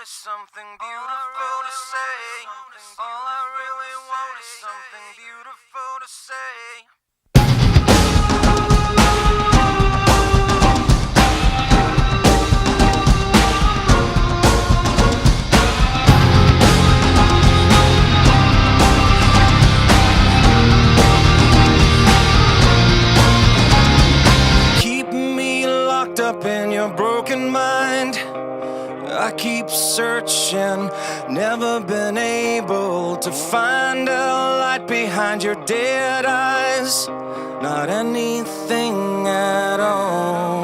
is something beautiful to say. All I really want is something beautiful to say. Keep me locked up in your broken mind. I keep searching, never been able to find a light behind your dead eyes. Not anything at all.